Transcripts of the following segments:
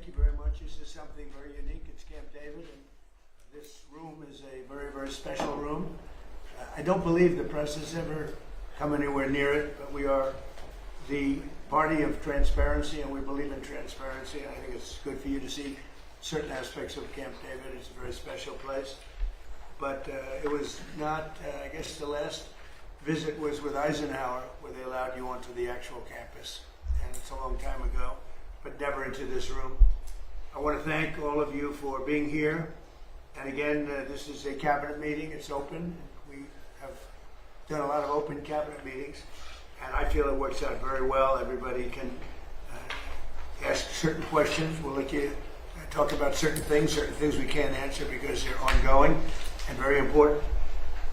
Thank you very much. This is something very unique. It's Camp David, and this room is a very, very special room. I don't believe the press has ever come anywhere near it, but we are the party of transparency, and we believe in transparency. I think it's good for you to see certain aspects of Camp David. It's a very special place. But it was not, I guess the last visit was with Eisenhower, where they allowed you onto the actual campus. And it's a long time ago, but never into this room. I want to thank all of you for being here. And again, this is a cabinet meeting. It's open. We have done a lot of open cabinet meetings, and I feel it works out very well. Everybody can ask certain questions. We'll let you talk about certain things we can't answer because they're ongoing and very important.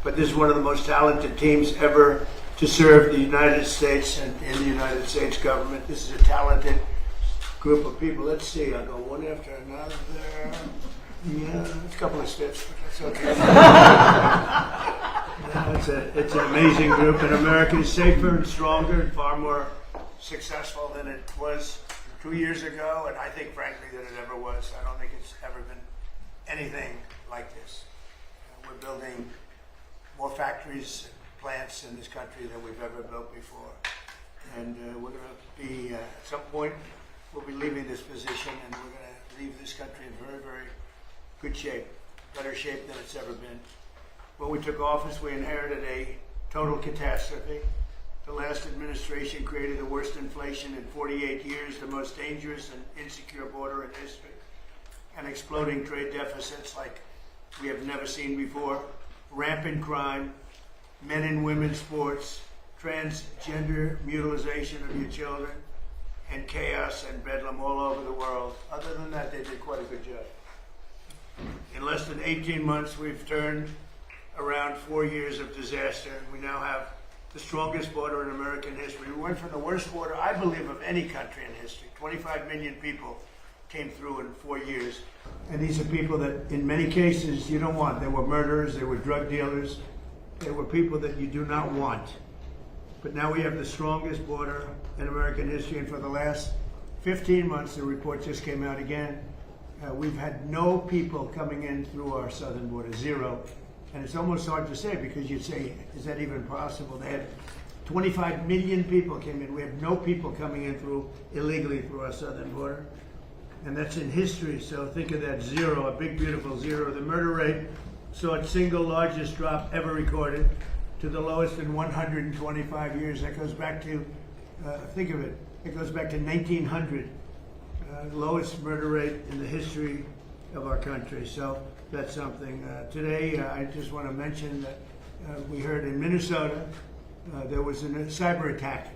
But this is one of the most talented teams ever to serve the United States and in the United States government. This is a talented group of people. Let's see, I'll go one after another. Yeah, it's a couple of steps, but that's okay. It's an amazing group, and America is safer and stronger and far more successful than it was 2 years ago, and I think, frankly, that it ever was. I don't think it's ever been anything like this. We're building more factories and plants in this country than we've ever built before. And we're going to be, at some point, we'll be leaving this position, and we're going to leave this country in very, very good shape, better shape than it's ever been. When we took office, we inherited a total catastrophe. The last administration created the worst inflation in 48 years, the most dangerous and insecure border in history, and exploding trade deficits like we have never seen before, rampant crime, men and women's sports, transgender mutilization of your children, and chaos and bedlam all over the world. Other than that, they did quite a good job. In less than 18 months, we've turned around 4 years of disaster, and we now have the strongest border in American history. We went from the worst border, I believe, of any country in history. 25 million people came through in 4 years. And these are people that, in many cases, you don't want. They were murderers, they were drug dealers, they were people that you do not want. But now we have the strongest border in American history, and for the last 15 months, the report just came out again, we've had no people coming in through our southern border, zero. And it's almost hard to say, because you'd say, is that even possible? They had 25 million people came in. We have no people coming in through illegally through our southern border. And that's in history, so think of that zero, a big, beautiful zero. The murder rate saw its single largest drop ever recorded to the lowest in 125 years. That goes back to, think of it, it goes back to 1900. Lowest murder rate in the history of our country. So that's something. Today, I just want to mention that we heard in Minnesota there was a cyber attack,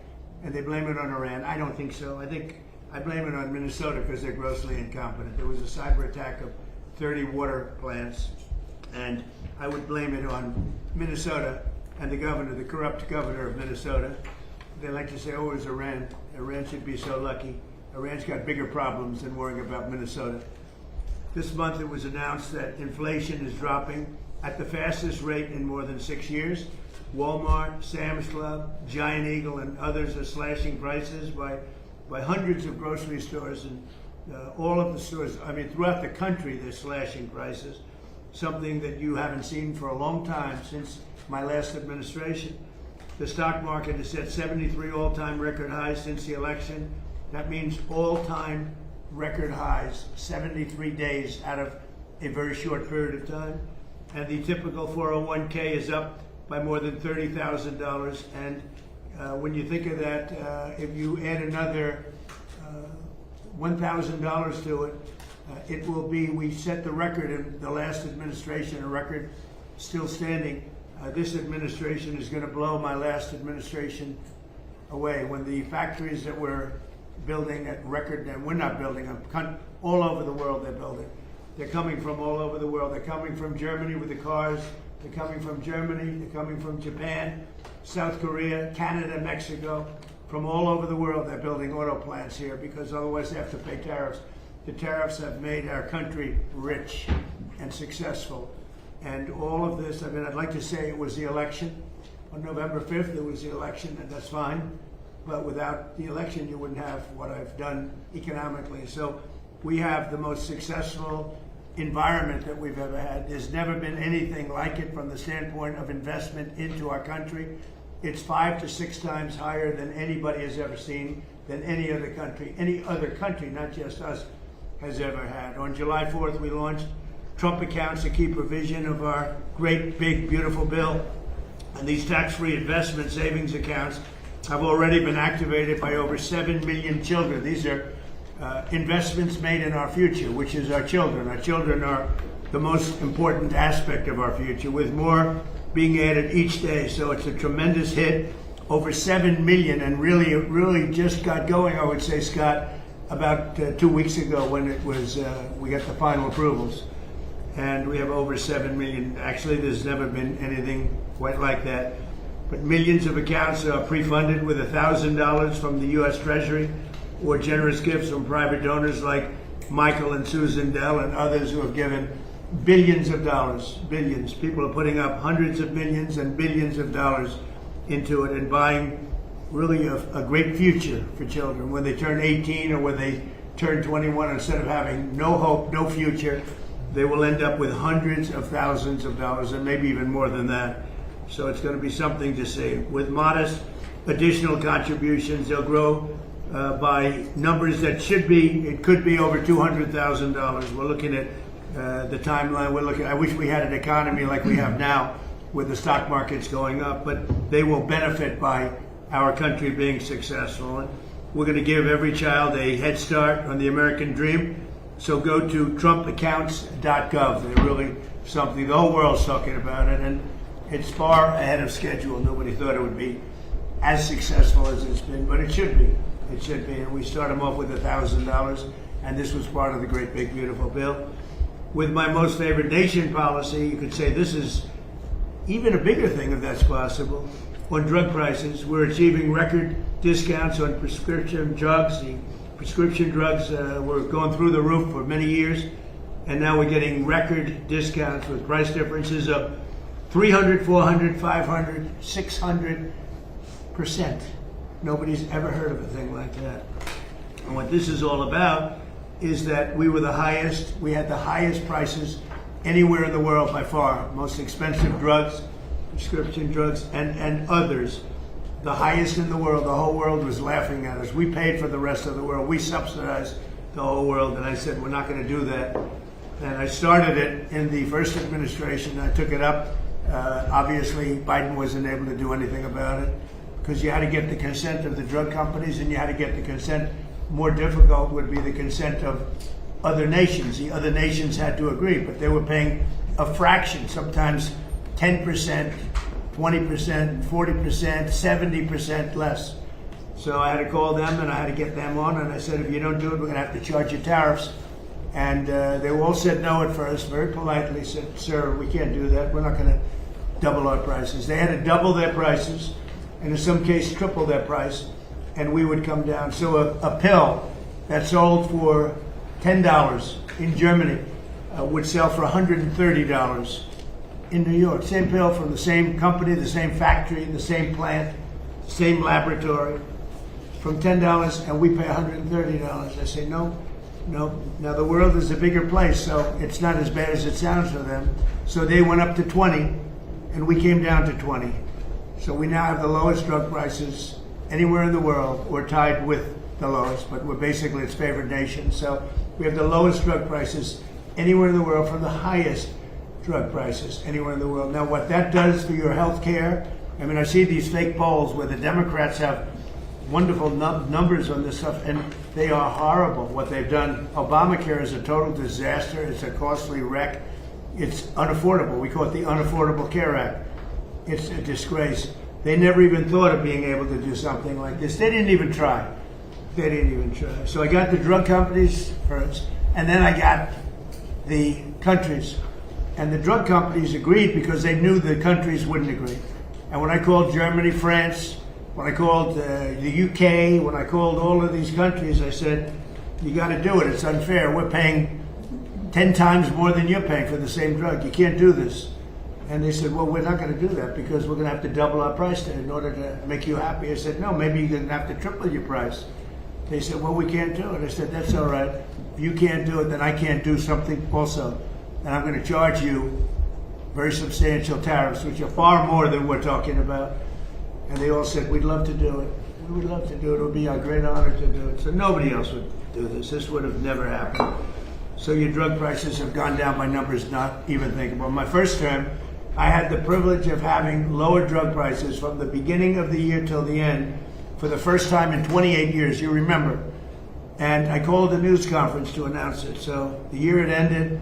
and they blame it on Iran. I don't think so. I blame it on Minnesota because they're grossly incompetent. There was a cyber attack of 30 water plants, and I would blame it on Minnesota and the governor, the corrupt governor of Minnesota. They like to say, oh, it was Iran. Iran should be so lucky. Iran's got bigger problems than worrying about Minnesota. This month it was announced that inflation is dropping at the fastest rate in more than 6 years. Walmart, Sam's Club, Giant Eagle, and others are slashing prices by hundreds of grocery stores, and all of the stores, throughout the country, they're slashing prices, something that you haven't seen for a long time since my last administration. The stock market has set 73 all-time record highs since the election. That means all-time record highs, 73 days out of a very short period of time. And the typical 401k is up by more than $30,000. And when you think of that, if you add another $1,000 to it, it will be, we set the record in the last administration, a record still standing. This administration is going to blow my last administration away. When the factories that we're building at record, and we're not building them, all over the world they're building. They're coming from all over the world. They're coming from Germany with the cars. They're coming from Germany. They're coming from Japan, South Korea, Canada, Mexico. From all over the world, they're building auto plants here because otherwise they have to pay tariffs. The tariffs have made our country rich and successful. And all of this, I'd like to say it was the election. On November 5th, it was the election, and that's fine. But without the election, you wouldn't have what I've done economically. So we have the most successful environment that we've ever had. There's never been anything like it from the standpoint of investment into our country. It's 5 to 6 times higher than anybody has ever seen, than any other country, not just us, has ever had. On July 4th, we launched Trump accounts, a key provision of our great, big, beautiful bill. And these tax-free investment savings accounts have already been activated by over 7 million children. These are investments made in our future, which is our children. Our children are the most important aspect of our future, with more being added each day. So it's a tremendous hit. Over 7 million, and really just got going, I would say, Scott, about 2 weeks ago when it was, we got the final approvals. And we have over 7 million. Actually, there's never been anything quite like that. But millions of accounts are pre-funded with $1,000 from the U.S. Treasury, or generous gifts from private donors like Michael and Susan Dell and others who have given billions of dollars, billions. People are putting up hundreds of millions and billions of dollars into it and buying really a great future for children. When they turn 18 or when they turn 21, instead of having no hope, no future, they will end up with hundreds of thousands of dollars and maybe even more than that. So it's going to be something to see. With modest additional contributions, they'll grow by numbers that could be over $200,000. We're looking at the timeline. I wish we had an economy like we have now with the stock markets going up, but they will benefit by our country being successful. And we're going to give every child a head start on the American dream. So go to trumpaccounts.gov. They're really something, the whole world's talking about it, and it's far ahead of schedule. Nobody thought it would be as successful as it's been, but it should be. It should be, and we start them off with $1,000, and this was part of the great, big, beautiful bill. With my most favored nation policy, you could say this is even a bigger thing, if that's possible. On drug prices, we're achieving record discounts on prescription drugs. The prescription drugs were going through the roof for many years, and now we're getting record discounts with price differences of 300, 400, 500, 600%. Nobody's ever heard of a thing like that. And what this is all about is that we had the highest prices anywhere in the world by far. Most expensive drugs, prescription drugs, and others. The highest in the world. The whole world was laughing at us. We paid for the rest of the world. We subsidized the whole world. And I said, we're not going to do that. And I started it in the first administration. I took it up. Obviously, Biden wasn't able to do anything about it, because you had to get the consent of the drug companies, and you had to get the consent. More difficult would be the consent of other nations. The other nations had to agree, but they were paying a fraction, sometimes 10%, 20%, 40%, 70% less. So I had to call them and I had to get them on, and I said, if you don't do it, we're going to have to charge you tariffs. And they all said no at first, very politely said, sir, we can't do that. We're not going to double our prices. They had to double their prices, and in some cases triple their price, and we would come down. So a pill that sold for $10 in Germany would sell for $130 in New York. Same pill from the same company, the same factory, the same plant, same laboratory, from $10, and we pay $130. I say, no. Now the world is a bigger place, so it's not as bad as it sounds for them. So they went up to 20, and we came down to 20. So we now have the lowest drug prices anywhere in the world. We're tied with the lowest, but we're basically its favored nation. So we have the lowest drug prices anywhere in the world from the highest drug prices anywhere in the world. Now, what that does for your health care, I mean, I see these fake polls where the Democrats have wonderful numbers on this stuff, and they are horrible what they've done. Obamacare is a total disaster. It's a costly wreck. It's unaffordable. We call it the Unaffordable Care Act. It's a disgrace. They never even thought of being able to do something like this. They didn't even try. So I got the drug companies first, and then I got the countries. And the drug companies agreed because they knew the countries wouldn't agree. And when I called Germany, France, when I called the UK, when I called all of these countries, I said, you got to do it. It's unfair. We're paying 10 times more than you're paying for the same drug. You can't do this. And they said, well, we're not going to do that because we're going to have to double our price in order to make you happy. I said, no, maybe you're going to have to triple your price. They said, well, we can't do it. I said, that's all right. If you can't do it, then I can't do something also. And I'm going to charge you very substantial tariffs, which are far more than we're talking about. And they all said, we'd love to do it. We would love to do it. It would be our great honor to do it. So nobody else would do this. This would have never happened. So your drug prices have gone down by numbers not even thinkable. In my first term, I had the privilege of having lower drug prices from the beginning of the year till the end for the first time in 28 years, you remember. And I called a news conference to announce it. So the year had ended,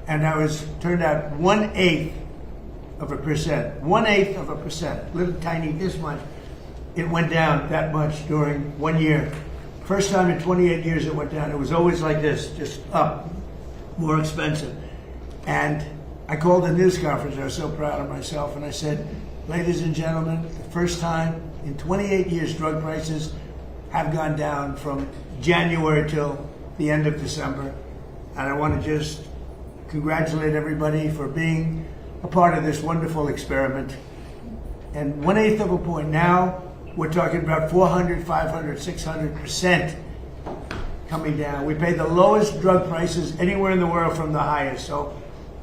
and I was turned out 1/8 of a percent. 1/8 of a percent. Little tiny this much. It went down that much during 1 year. First time in 28 years it went down. It was always like this, just up, more expensive. And I called a news conference. I was so proud of myself. And I said, ladies and gentlemen, the first time in 28 years drug prices have gone down from January till the end of December. And I want to just congratulate everybody for being a part of this wonderful experiment. And 1/8 of a point. Now we're talking about 400, 500, 600% coming down. We pay the lowest drug prices anywhere in the world from the highest. So,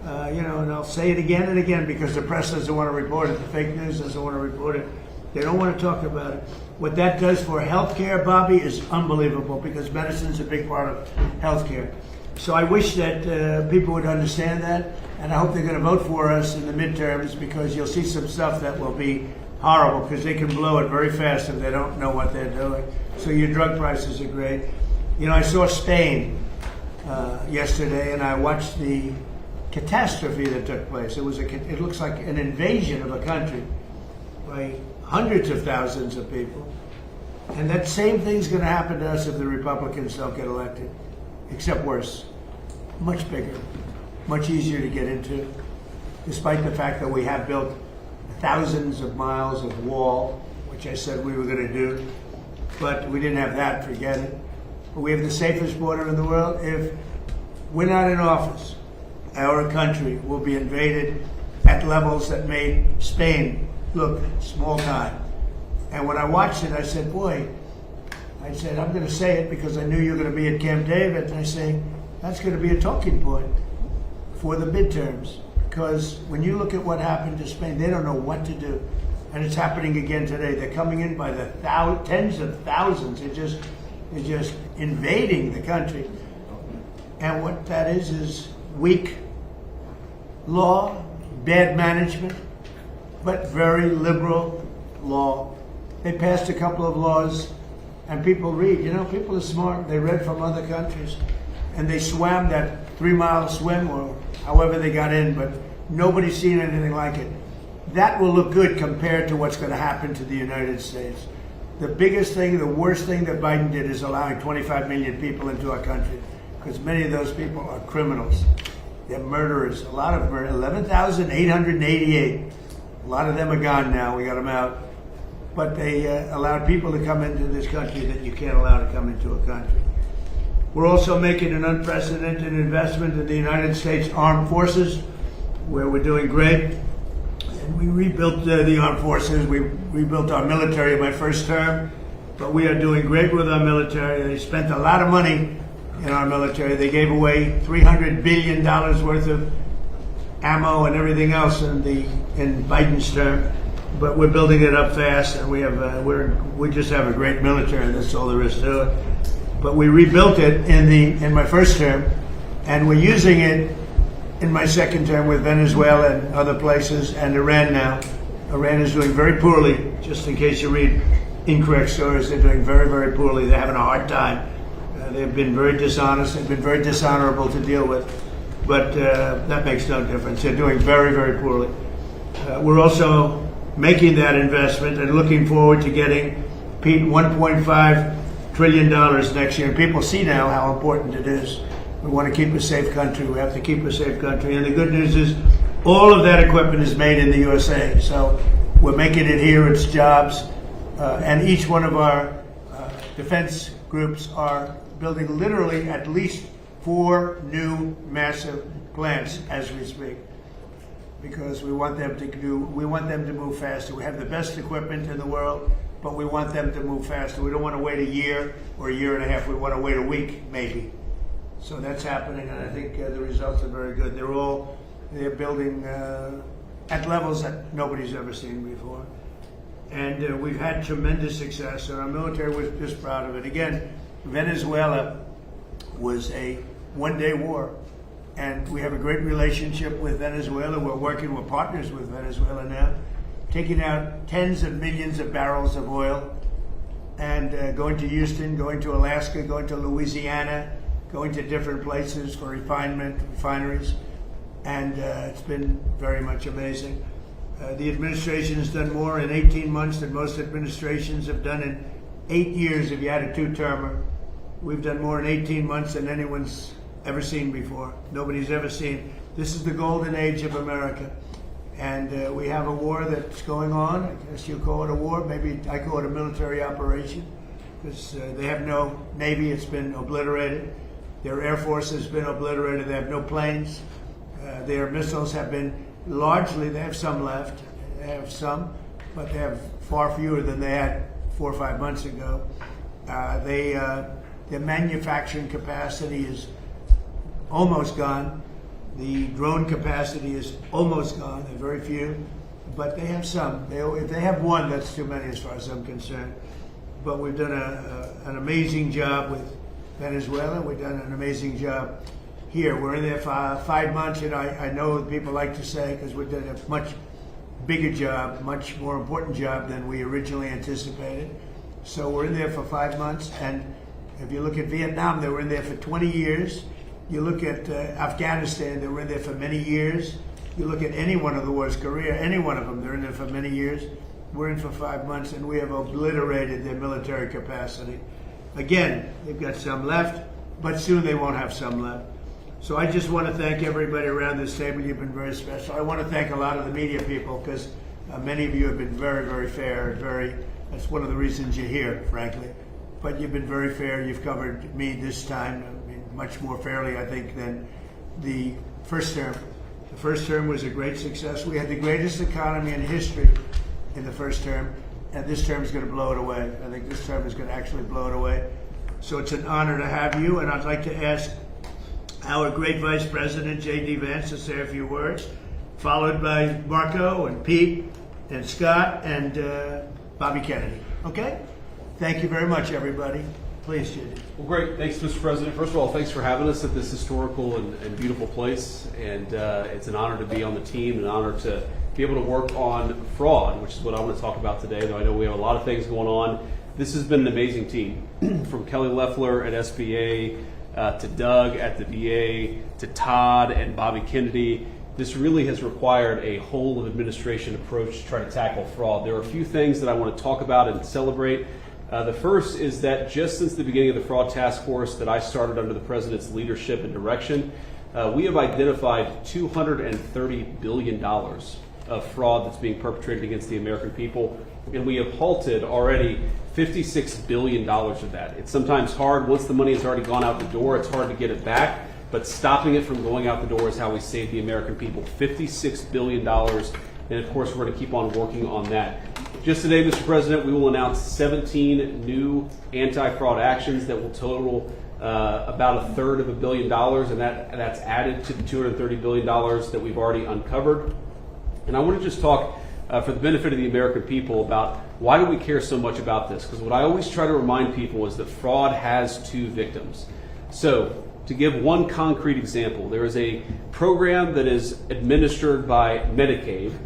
and I'll say it again and again because the press doesn't want to report it. The fake news doesn't want to report it. They don't want to talk about it. What that does for healthcare, Bobby, is unbelievable because medicine is a big part of healthcare. So I wish that people would understand that, and I hope they're going to vote for us in the midterms because you'll see some stuff that will be horrible because they can blow it very fast if they don't know what they're doing. So your drug prices are great. You know, I saw Spain yesterday, and I watched the catastrophe that took place. It looks like an invasion of a country by hundreds of thousands of people. And that same thing's going to happen to us if the Republicans don't get elected, except worse. Much bigger, much easier to get into, despite the fact that we have built thousands of miles of wall, which I said we were going to do, but we didn't have that, forget it. But we have the safest border in the world. If we're not in office, our country will be invaded at levels that made Spain look small time. And when I watched it, I said, boy, I'm going to say it because I knew you were going to be at Camp David. And I say, that's going to be a talking point for the midterms. Because when you look at what happened to Spain, they don't know what to do. And it's happening again today. They're coming in by the tens of thousands. They're just invading the country. And what that is weak law, bad management, but very liberal law. They passed a couple of laws, and people read. You know, people are smart. They read from other countries, and they swam that 3-mile swim or however they got in, but nobody's seen anything like it. That will look good compared to what's going to happen to the United States. The biggest thing, the worst thing that Biden did is allowing 25 million people into our country, because many of those people are criminals. They're murderers. A lot of them, 11,888. A lot of them are gone now. We got them out. But they allowed people to come into this country that you can't allow to come into a country. We're also making an unprecedented investment in the United States Armed Forces, where we're doing great. And we rebuilt the armed forces. We rebuilt our military in my first term. But we are doing great with our military. They spent a lot of money in our military. They gave away $300 billion worth of ammo and everything else in Biden's term. But we're building it up fast, and we just have a great military. That's all there is to it. But we rebuilt it in my first term, and we're using it in my second term with Venezuela and other places, and Iran now. Iran is doing very poorly. Just in case you read incorrect stories, they're doing very, very poorly. They're having a hard time. They've been very dishonest. They've been very dishonorable to deal with. But that makes no difference. They're doing very, very poorly. We're also making that investment and looking forward to getting, Pete, $1.5 trillion next year. And people see now how important it is. We want to keep a safe country. We have to keep a safe country. And the good news is all of that equipment is made in the USA. So we're making it here. It's jobs. And each one of our defense groups are building literally at least 4 new massive plants as we speak, because we want them to move faster. We have the best equipment in the world, but we want them to move faster. We don't want to wait a year or a year and a half. We want to wait a week, maybe. So that's happening, and I think the results are very good. They're building at levels that nobody's ever seen before. And we've had tremendous success, and our military was just proud of it. Again, Venezuela was a one-day war, and we have a great relationship with Venezuela. We're partners with Venezuela now, taking out tens of millions of barrels of oil, and going to Houston, going to Alaska, going to Louisiana, going to different places for refineries, and it's been very much amazing. The administration has done more in 18 months than most administrations have done in 8 years if you had a two-termer. We've done more in 18 months than anyone's ever seen before. Nobody's ever seen. This is the golden age of America. And we have a war that's going on. I guess you call it a war. Maybe I call it a military operation, because they have no Navy. It's been obliterated. Their Air Force has been obliterated. They have no planes. Their missiles have been largely, they have some left. They have some, but they have far fewer than they had 4 or 5 months ago. Their manufacturing capacity is almost gone. The drone capacity is almost gone. There are very few, but they have some. If they have one, that's too many as far as I'm concerned. But we've done an amazing job with Venezuela. We've done an amazing job here. We're in there for 5 months, and I know people like to say, because we've done a much bigger job, much more important job than we originally anticipated. So we're in there for 5 months, and if you look at Vietnam, they were in there for 20 years. You look at Afghanistan, they were in there for many years. You look at any one of the wars, Korea, any one of them, they're in there for many years. We're in for 5 months, and we have obliterated their military capacity. Again, they've got some left, but soon they won't have some left. So I just want to thank everybody around this table. You've been very special. I want to thank a lot of the media people, because many of you have been very, very fair and that's one of the reasons you're here, frankly. But you've been very fair. You've covered me this time, I mean, much more fairly, I think, than the first term. The first term was a great success. We had the greatest economy in history in the first term, and this term is going to blow it away. I think this term is going to actually blow it away. So it's an honor to have you, and I'd like to ask our great Vice President JD Vance to say a few words, followed by Marco and Pete and Scott and Bobby Kennedy. Okay? Thank you very much, everybody. Please, JD. Well, great. Thanks, Mr. President. First of all, thanks for having us at this historical and beautiful place. And it's an honor to be on the team, an honor to be able to work on fraud, which is what I want to talk about today, though I know we have a lot of things going on. This has been an amazing team, from Kelly Loeffler at SBA, to Doug at the VA, to Todd and Bobby Kennedy. This really has required a whole of administration approach to try to tackle fraud. There are a few things that I want to talk about and celebrate. The first is that just since the beginning of the fraud task force that I started under the President's leadership and direction, we have identified $230 billion of fraud that's being perpetrated against the American people, and we have halted already $56 billion of that. It's sometimes hard. Once the money has already gone out the door, it's hard to get it back, but stopping it from going out the door is how we save the American people. $56 billion, and of course we're going to keep on working on that. Just today, Mr. President, we will announce 17 new anti-fraud actions that will total about $1/3 billion, and that's added to the $230 billion that we've already uncovered. And I want to just talk for the benefit of the American people about why do we care so much about this? Because what I always try to remind people is that fraud has two victims. So to give one concrete example, there is a program that is administered by Medicaid,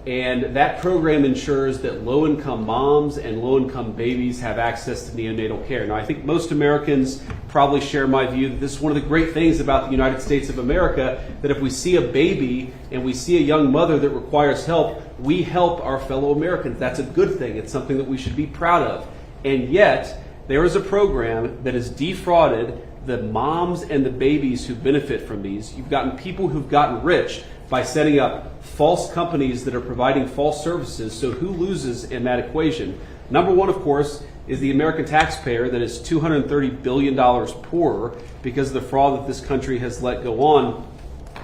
and that program ensures that low-income moms and low-income babies have access to neonatal care. Now, I think most Americans probably share my view that this is one of the great things about the United States of America, that if we see a baby and we see a young mother that requires help, we help our fellow Americans. That's a good thing. It's something that we should be proud of. And yet, there is a program that has defrauded the moms and the babies who benefit from these. You've gotten people who've gotten rich by setting up false companies that are providing false services. So who loses in that equation? Number one, of course, is the American taxpayer that is $230 billion poorer because of the fraud that this country has let go on.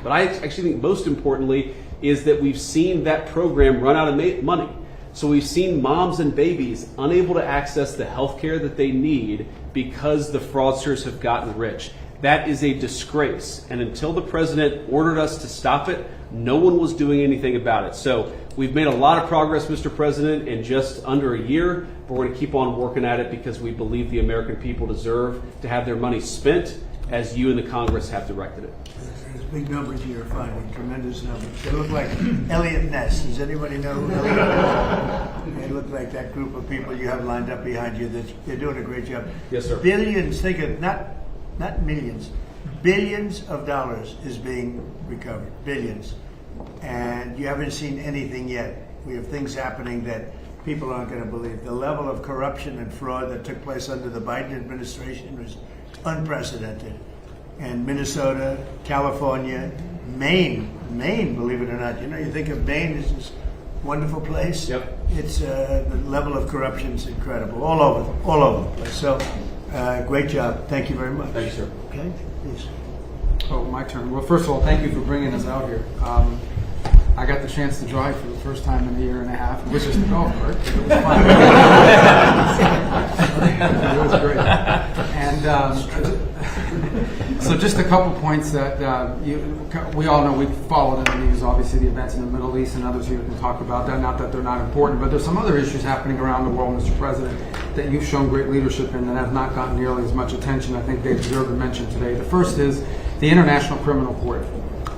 But I actually think most importantly is that we've seen that program run out of money. So we've seen moms and babies unable to access the health care that they need because the fraudsters have gotten rich. That is a disgrace. And until the president ordered us to stop it, no one was doing anything about it. So we've made a lot of progress, Mr. President, in just under a year, but we're going to keep on working at it because we believe the American people deserve to have their money spent as you and the Congress have directed it. There's big numbers you're finding, tremendous numbers. They look like Elliot Ness. Does anybody know who Elliot Ness is? They look like that group of people you have lined up behind you. They're doing a great job. Yes, sir. Billions, think of, not millions, billions of dollars is being recovered. Billions. And you haven't seen anything yet. We have things happening that people aren't going to believe. The level of corruption and fraud that took place under the Biden administration was unprecedented. And Minnesota, California, Maine, believe it or not. You know, you think of Maine as this wonderful place. Yep. It's the level of corruption is incredible, all over the place. So, great job. Thank you very much. Thank you, sir. Okay, please. Oh, my turn. Well, first of all, thank you for bringing us out here. I got the chance to drive for the first time in a year and a half, which is the golf cart. It was fun. It was great. And so just a couple points that we all know. We followed in the news, obviously, the events in the Middle East, and others here can talk about that. Not that they're not important, but there's some other issues happening around the world, Mr. President, that you've shown great leadership in and have not gotten nearly as much attention. I think they deserve to mention today. The first is the International Criminal Court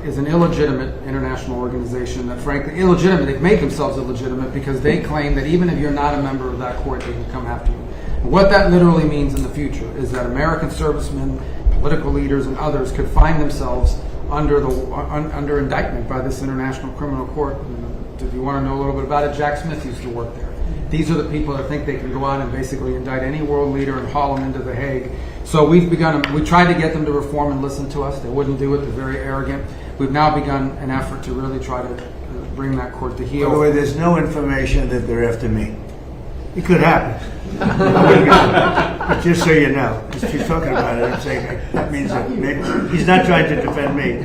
is an illegitimate international organization that, frankly, illegitimate. They've made themselves illegitimate because they claim that even if you're not a member of that court, they can come after you. And what that literally means in the future is that American servicemen, political leaders, and others could find themselves under indictment by this International Criminal Court. If you want to know a little bit about it, Jack Smith used to work there. These are the people that think they can go out and basically indict any world leader and haul them into The Hague. So we tried to get them to reform and listen to us. They wouldn't do it. They're very arrogant. We've now begun an effort to really try to bring that court to heel. By the way, there's no information that they're after me. It could happen. But just so you know, because she's talking about it, I'm saying that means that maybe he's not trying to defend me.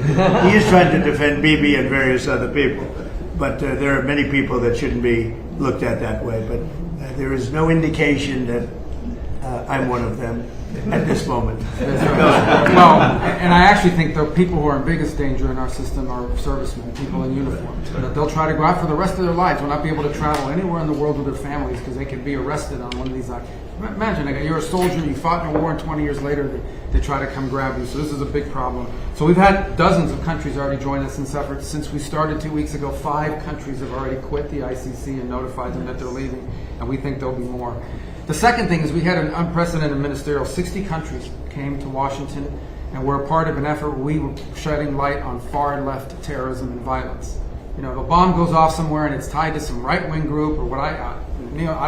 He is trying to defend Bibi and various other people. But there are many people that shouldn't be looked at that way. But there is no indication that I'm one of them at this moment. Well, and I actually think the people who are in biggest danger in our system are servicemen, people in uniform. But they'll try to go out for the rest of their lives. Will not be able to travel anywhere in the world with their families because they could be arrested on one of these. Imagine, you're a soldier, you fought in a war, and 20 years later they try to come grab you. So this is a big problem. So we've had dozens of countries already join us in this effort. Since we started 2 weeks ago, 5 countries have already quit the ICC and notified them that they're leaving, and we think there'll be more. The second thing is we had an unprecedented ministerial. 60 countries came to Washington and were a part of an effort where we were shedding light on far-left terrorism and violence. You know, if a bomb goes off somewhere and it's tied to some right-wing group or what I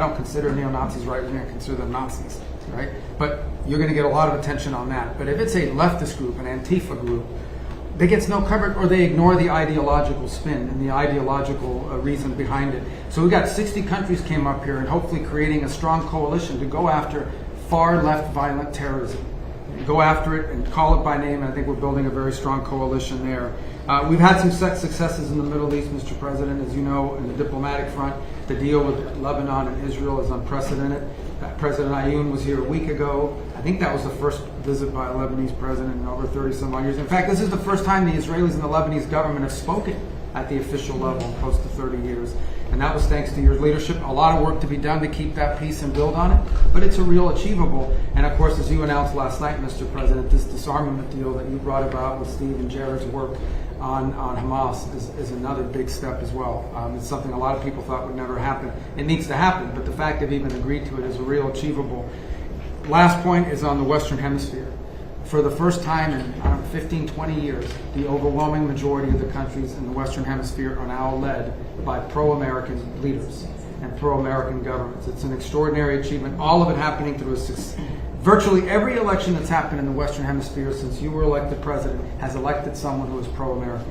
don't consider neo-Nazis right-wing, I consider them Nazis, right? But you're going to get a lot of attention on that. But if it's a leftist group, an Antifa group, they get no coverage, or they ignore the ideological spin and the ideological reason behind it. So we got 60 countries came up here and hopefully creating a strong coalition to go after far left violent terrorism. Go after it and call it by name, and I think we're building a very strong coalition there. We've had some successes in the Middle East, Mr. President. As you know, in the diplomatic front, the deal with Lebanon and Israel is unprecedented. President Ayoun was here a week ago. I think that was the first visit by a Lebanese president in over 30-some odd years. In fact, this is the first time the Israelis and the Lebanese government have spoken at the official level in close to 30 years. And that was thanks to your leadership. A lot of work to be done to keep that peace and build on it, but it's a real achievable. And of course, as you announced last night, Mr. President, this disarmament deal that you brought about with Steve and Jared's work on Hamas is another big step as well. It's something a lot of people thought would never happen. It needs to happen, but the fact they've even agreed to it is a real achievable. Last point is on the Western Hemisphere. For the first time in 15, 20 years, the overwhelming majority of the countries in the Western Hemisphere are now led by pro-American leaders and pro-American governments. It's an extraordinary achievement. All of it happening through virtually every election that's happened in the Western Hemisphere since you were elected president has elected someone who is pro-American.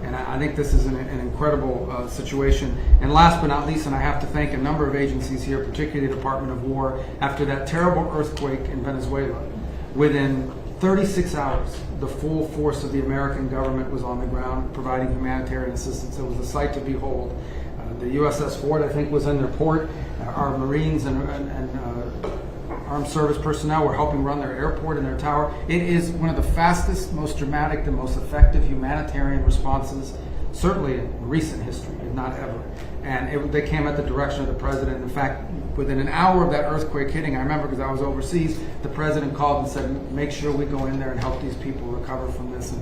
And I think this is an incredible situation. And last but not least, and I have to thank a number of agencies here, particularly the Department of War, after that terrible earthquake in Venezuela, within 36 hours, the full force of the American government was on the ground providing humanitarian assistance. It was a sight to behold. the USS Ford, I think, was in their port. Our Marines and armed service personnel were helping run their airport and their tower. It is one of the fastest, most dramatic, the most effective humanitarian responses, certainly in recent history, if not ever. And they came at the direction of the president. In fact, within an hour of that earthquake hitting, I remember because I was overseas, the president called and said, make sure we go in there and help these people recover from this.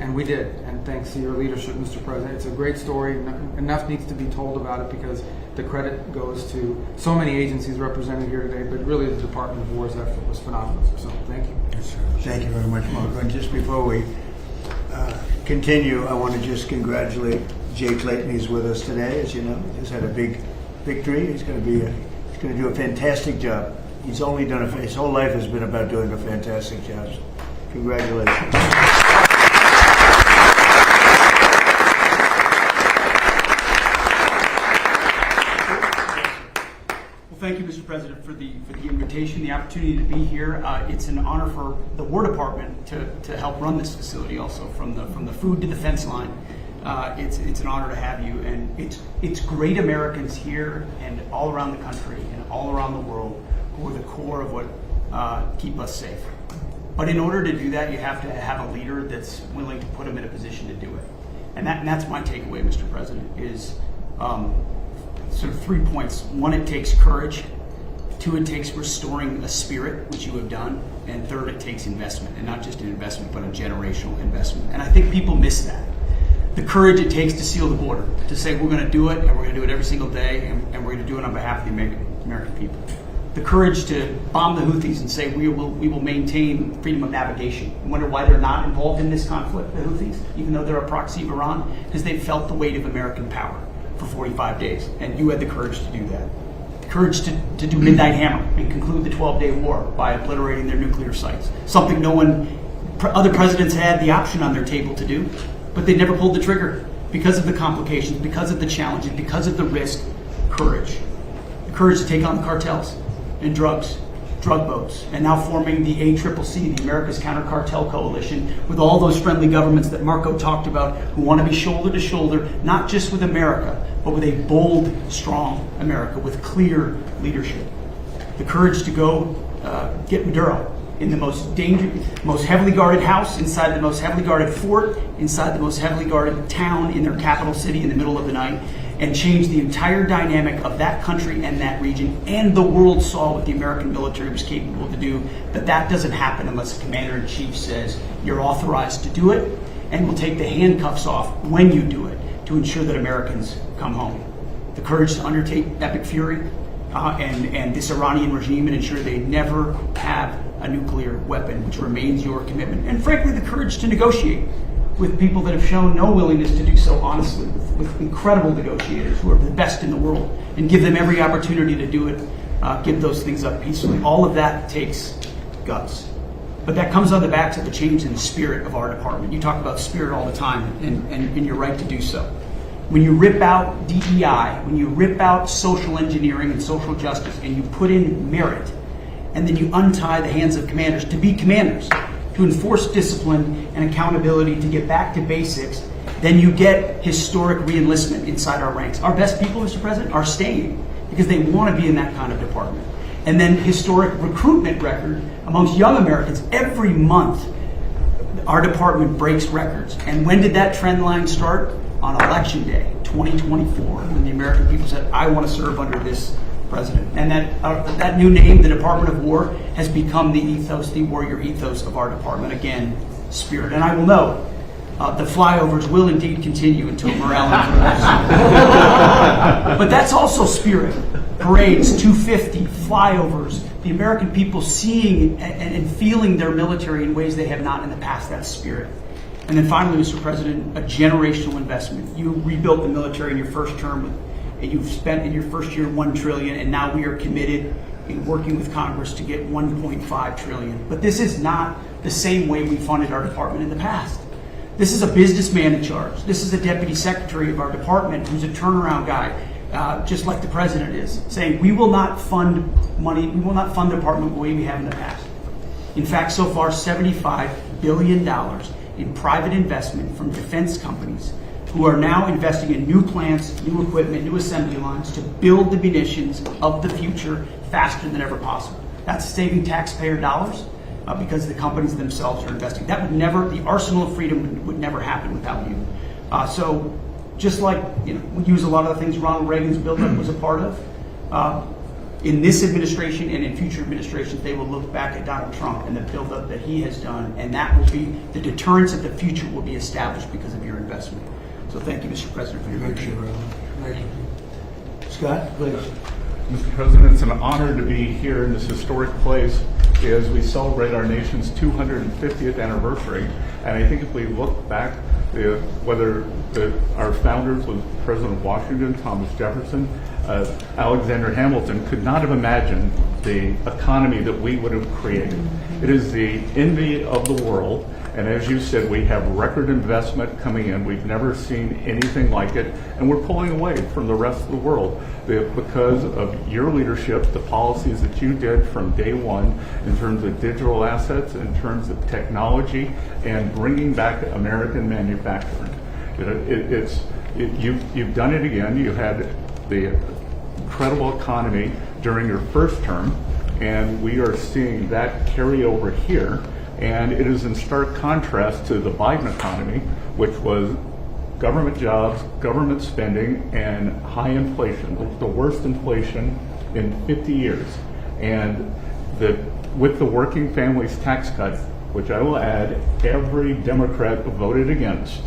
And we did. And thanks to your leadership, Mr. President. It's a great story. Enough needs to be told about it because the credit goes to so many agencies represented here today, but really the Department of War's effort was phenomenal. So thank you. Yes, sir. Thank you very much, Mark. And just before we continue, I want to just congratulate Jay Clayton. He's with us today, as you know. He just had a big victory. He's going to do a fantastic job. He's only done his whole life has been about doing a fantastic job. So congratulations. Thank you, Mr. President, for the invitation, the opportunity to be here. It's an honor for the War Department to help run this facility. Also, from the food to the fence line, it's an honor to have you. And it's great Americans here and all around the country and all around the world who are the core of what keep us safe. But in order to do that, you have to have a leader that's willing to put them in a position to do it. And that's my takeaway, Mr. President, is. Sort of 3 points. One, it takes courage. 2, it takes restoring a spirit, which you have done. And 3rd, it takes investment, and not just an investment, but a generational investment. And I think people miss that. The courage it takes to seal the border, to say we're going to do it, and we're going to do it every single day, and we're going to do it on behalf of the American people. The courage to bomb the Houthis and say we will maintain freedom of navigation. I wonder why they're not involved in this conflict, the Houthis, even though they're a proxy of Iran, because they've felt the weight of American power for 45 days, and you had the courage to do that. The courage to do Midnight Hammer and conclude the 12-day war by obliterating their nuclear sites. Something other presidents had the option on their table to do, but they never pulled the trigger because of the complications, because of the challenges, because of the risk. Courage. The courage to take on the cartels and drug boats, and now forming the ACCC, the America's Counter Cartel Coalition, with all those friendly governments that Marco talked about who want to be shoulder to shoulder, not just with America, but with a bold, strong America with clear leadership. The courage to go get Maduro in the most dangerous, most heavily guarded house, inside the most heavily guarded fort, inside the most heavily guarded town in their capital city in the middle of the night, and change the entire dynamic of that country and that region. And the world saw what the American military was capable to do, that doesn't happen unless the commander-in-chief says you're authorized to do it, and will take the handcuffs off when you do it to ensure that Americans come home. The courage to undertake epic fury and this Iranian regime and ensure they never have a nuclear weapon, which remains your commitment. And frankly, the courage to negotiate with people that have shown no willingness to do so honestly, with incredible negotiators who are the best in the world, and give them every opportunity to do it, give those things up peacefully. All of that takes guts. But that comes on the backs of the change in the spirit of our department. You talk about spirit all the time, and you're right to do so. When you rip out DEI, when you rip out social engineering and social justice, and you put in merit, and then you untie the hands of commanders to be commanders, to enforce discipline and accountability, to get back to basics, then you get historic re-enlistment inside our ranks. Our best people, Mr. President, are staying because they want to be in that kind of department. And then historic recruitment record amongst young Americans. Every month, our department breaks records. And when did that trend line start? On Election Day, 2024, when the American people said, I want to serve under this president. And that new name, the Department of War, has become the ethos, the warrior ethos of our department. Again, spirit. And I will note, the flyovers will indeed continue until morale improves. But that's also spirit. Parades, 250, flyovers, the American people seeing and feeling their military in ways they have not in the past. That's spirit. And then finally, Mr. President, a generational investment. You rebuilt the military in your first term, and you've spent in your first year $1 trillion, and now we are committed in working with Congress to get $1.5 trillion. But this is not the same way we funded our department in the past. This is a businessman in charge. This is a deputy secretary of our department who's a turnaround guy, just like the president is, saying we will not fund money, we will not fund the department the way we have in the past. In fact, so far, $75 billion in private investment from defense companies who are now investing in new plants, new equipment, new assembly lines to build the munitions of the future faster than ever possible. That's saving taxpayer dollars because the companies themselves are investing. That would never, the arsenal of freedom would never happen without you. So just like we use a lot of the things Ronald Reagan's buildup was a part of, in this administration and in future administrations, they will look back at Donald Trump and the buildup that he has done, and that will be, the deterrence of the future will be established because of your investment. So thank you, Mr. President, for your leadership. Thank you. Scott, please. Mr. President, it's an honor to be here in this historic place as we celebrate our nation's 250th anniversary. And I think if we look back, whether our founders was President Washington, Thomas Jefferson, Alexander Hamilton, could not have imagined the economy that we would have created. It is the envy of the world. And as you said, we have record investment coming in. We've never seen anything like it. And we're pulling away from the rest of the world because of your leadership, the policies that you did from day one in terms of digital assets, in terms of technology, and bringing back American manufacturing. You've done it again. You had the incredible economy during your first term, and we are seeing that carry over here. And it is in stark contrast to the Biden economy, which was government jobs, government spending, and high inflation, the worst inflation in 50 years. And with the working families tax cut, which I will add, every Democrat voted against.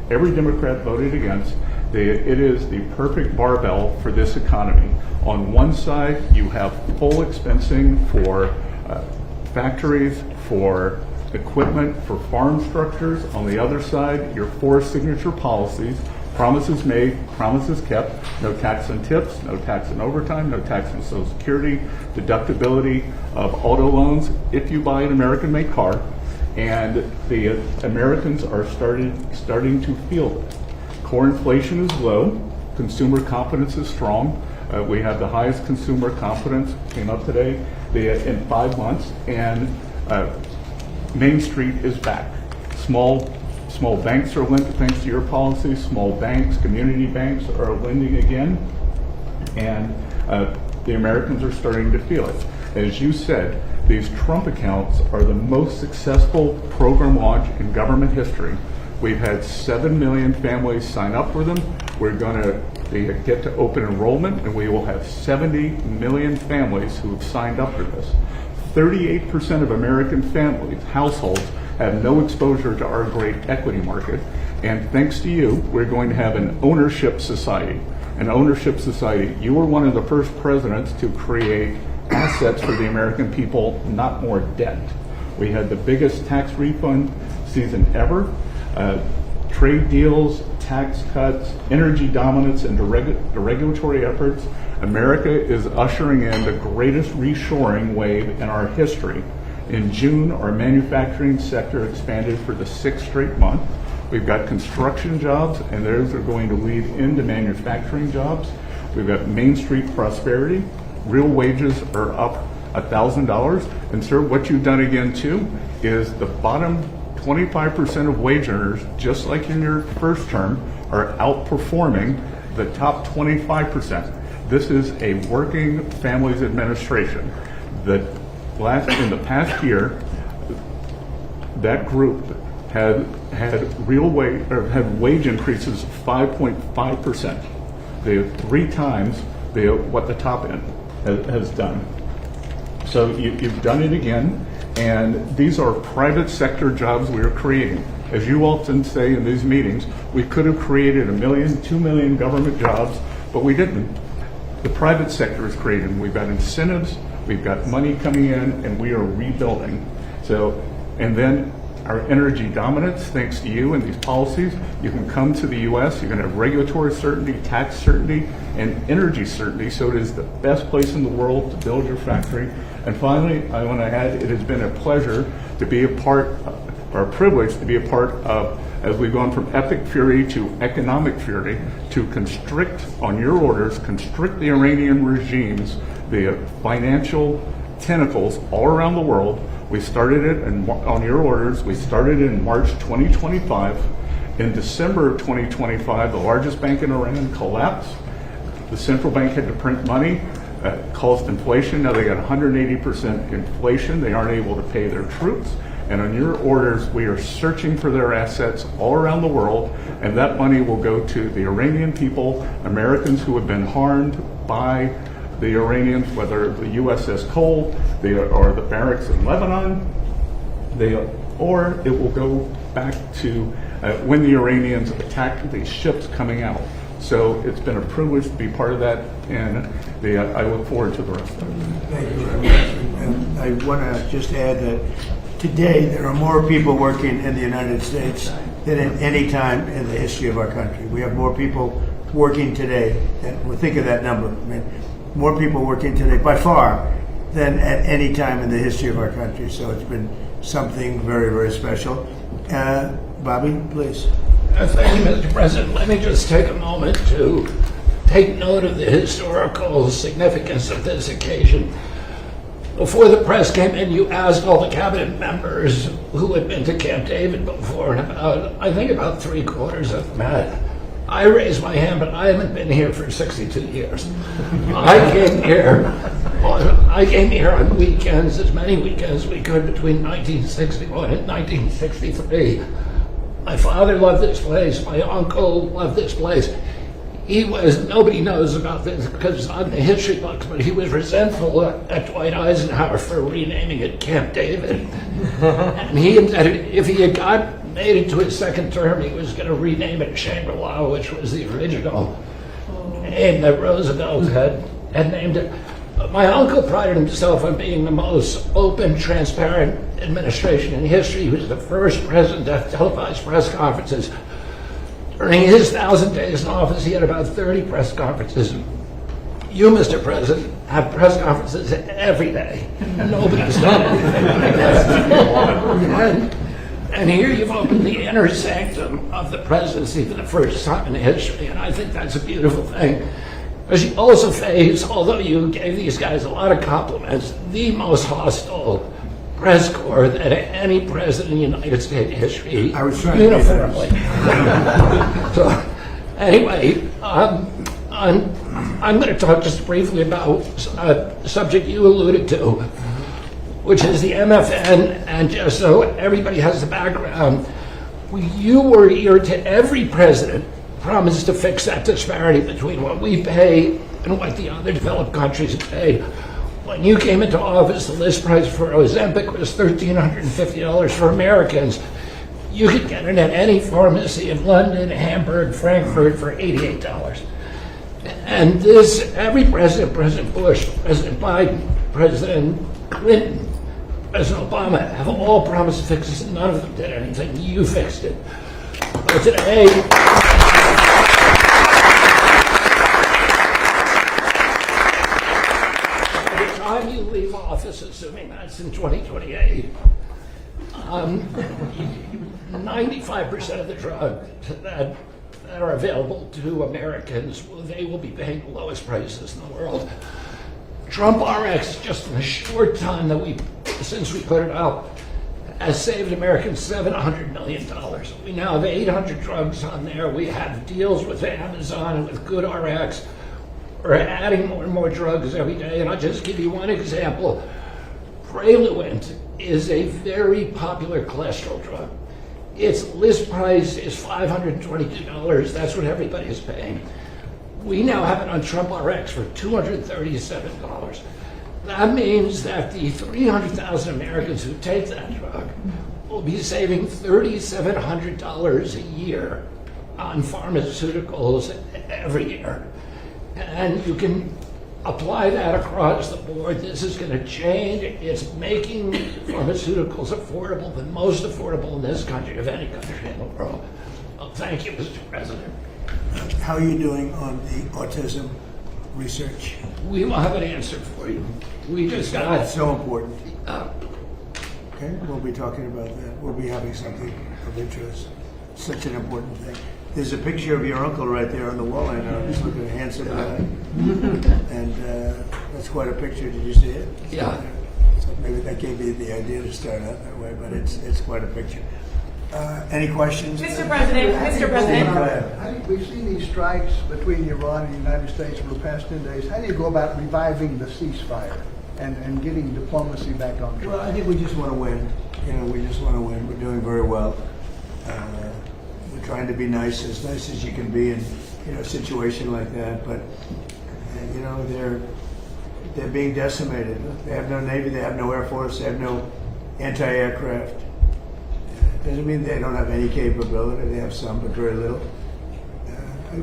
Every Democrat voted against. It is the perfect barbell for this economy. On one side, you have full expensing for factories, for equipment, for farm structures. On the other side, your four signature policies, promises made, promises kept, no tax on tips, no tax on overtime, no tax on Social Security, deductibility of auto loans if you buy an American-made car, and the Americans are starting to feel it. Core inflation is low, consumer confidence is strong. We have the highest consumer confidence, came up today, in 5 months, and Main Street is back. Small banks are lending, thanks to your policy. Small banks, community banks are lending again, and the Americans are starting to feel it. As you said, these Trump accounts are the most successful program launch in government history. We've had 7 million families sign up for them. We're going to get to open enrollment, and we will have 70 million families who have signed up for this. 38% of American families, households, have no exposure to our great equity market. And thanks to you, we're going to have an ownership society. An ownership society. You were one of the first presidents to create assets for the American people, not more debt. We had the biggest tax refund season ever. Trade deals, tax cuts, energy dominance, and the regulatory efforts. America is ushering in the greatest reshoring wave in our history. In June, our manufacturing sector expanded for the 6th straight month. We've got construction jobs, and those are going to lead into manufacturing jobs. We've got Main Street prosperity. Real wages are up $1,000. And sir, what you've done again too is the bottom 25% of wage earners, just like in your first term, are outperforming the top 25%. This is a working families administration. In the past year, that group had wage increases of 5.5%. They have 3 times what the top end has done. So you've done it again, and these are private sector jobs we are creating. As you often say in these meetings, we could have created 1 million, 2 million government jobs, but we didn't. The private sector is creating. We've got incentives, we've got money coming in, and we are rebuilding. And then our energy dominance, thanks to you and these policies, you can come to the U.S., you're going to have regulatory certainty, tax certainty, and energy certainty, so it is the best place in the world to build your factory. And finally, I want to add, it has been a pleasure to be a part, or a privilege to be a part of, as we've gone from epic fury to economic fury, to constrict, on your orders, constrict the Iranian regime's the financial tentacles all around the world. We started it on your orders. We started it in March 2025, In December of 2025, the largest bank in Iran collapsed. The central bank had to print money, caused inflation. Now they got 180% inflation. They aren't able to pay their troops. And on your orders, we are searching for their assets all around the world, and that money will go to the Iranian people, Americans who have been harmed by the Iranians, whether the USS Cole or the barracks in Lebanon, or it will go back to when the Iranians attacked the ships coming out. So it's been a privilege to be part of that, and I look forward to the rest of it. Thank you very much. And I want to just add that today there are more people working in the United States than at any time in the history of our country. We have more people working today. Well, think of that number. I mean, more people working today by far than at any time in the history of our country. So it's been something very, very special. Bobby, please. Thank you, Mr. President. Let me just take a moment to take note of the historical significance of this occasion. Before the press came in, you asked all the cabinet members who had been to Camp David before, and I think about 3/4 of them had. I raised my hand, but I haven't been here for 62 years. I came here on weekends, as many weekends as we could between 1961 and 1963. My father loved this place. My uncle loved this place. Nobody knows about this because it's on the history books, but he was resentful at Dwight Eisenhower for renaming it Camp David. And he intended, if he had made it to his second term, he was going to rename it Shangri-La, which was the original name that Roosevelt had named it. But my uncle prided himself on being the most open, transparent administration in history. He was the first president to have televised press conferences. During his 1,000 days in office, he had about 30 press conferences. You, Mr. President, have press conferences every day. Nobody's done anything like that. And here you've opened the inner sanctum of the presidency for the first time in history, and I think that's a beautiful thing. Because you also face, although you gave these guys a lot of compliments, the most hostile press corps that any president in United States history I was trying to uniformly. So, anyway, I'm going to talk just briefly about a subject you alluded to, which is the MFN, and just so everybody has the background, you were here to every president promised to fix that disparity between what we pay and what the other developed countries pay. When you came into office, the list price for Ozempic was $1,350 for Americans. You could get it at any pharmacy in London, Hamburg, Frankfurt for $88. And this, every president, President Bush, President Biden, President Clinton, President Obama, have all promised to fix this, and none of them did anything. You fixed it. But today, by the time you leave office, assuming that's in 2028, 95% of the drugs that are available to Americans, they will be paying the lowest prices in the world. Trump RX, just in the short time since we put it out, has saved Americans $700 million. We now have 800 drugs on there. We have deals with Amazon and with GoodRx. We're adding more and more drugs every day. And I'll just give you one example. Praluent is a very popular cholesterol drug. Its list price is $522. That's what everybody is paying. We now have it on Trump RX for $237. That means that the 300,000 Americans who take that drug will be saving $3,700 a year on pharmaceuticals every year. And you can apply that across the board. This is going to change. It's making pharmaceuticals affordable, the most affordable in this country of any country in the world. Well, thank you, Mr. President. How are you doing on the autism research? We will have an answer for you. We just got That's so important. Okay, we'll be talking about that. We'll be having something of interest. Such an important thing. There's a picture of your uncle right there on the wall. I know. He's looking a handsome guy. And that's quite a picture. Did you see it? Yeah. So maybe that gave me the idea to start out that way, but it's quite a picture. Any questions? Mr. President, Mr. President. Go ahead. We've seen these strikes between Iran and the United States over the past 10 days. How do you go about reviving the ceasefire and getting diplomacy back on track? Well, I think we just want to win. We just want to win. We're doing very well. We're trying to be nice as you can be in a situation like that. But they're being decimated. They have no Navy. They have no Air Force. They have no anti-aircraft. Doesn't mean they don't have any capability. They have some, but very little.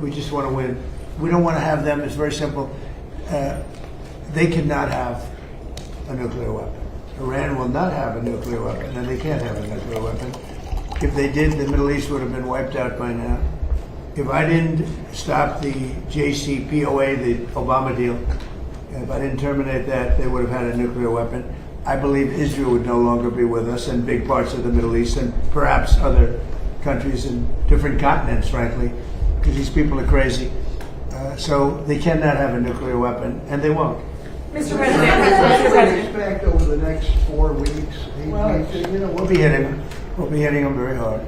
We just want to win. We don't want to have them. It's very simple. They cannot have a nuclear weapon. Iran will not have a nuclear weapon, and they can't have a nuclear weapon. If they did, the Middle East would have been wiped out by now. If I didn't stop the JCPOA, the Obama deal, if I didn't terminate that, they would have had a nuclear weapon. I believe Israel would no longer be with us, and big parts of the Middle East, and perhaps other countries in different continents, frankly, because these people are crazy. So they cannot have a nuclear weapon, and they won't. Mr. President, What Mr. do you President. expect over the next 4 weeks, 8 Well, weeks? we'll be hitting them. We'll be hitting them very hard.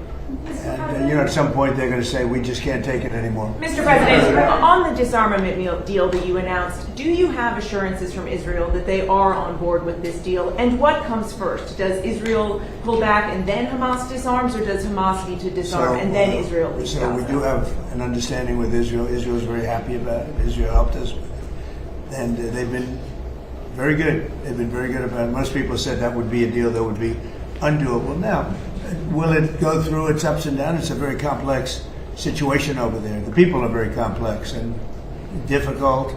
And at some point they're going to say, we just can't take it anymore. Mr. President, on the disarmament deal that you announced, do you have assurances from Israel that they are on board with this deal? And what comes first? Does Israel pull back and then Hamas disarms, or does Hamas need to disarm and then Israel leaves So we Gaza? do have an understanding with Israel. Israel is very happy about it. Israel helped us with it. And they've been very good. They've been very good about it. Most people said that would be a deal that would be undoable. Now, will it go through its ups and downs? It's a very complex situation over there. The people are very complex and difficult.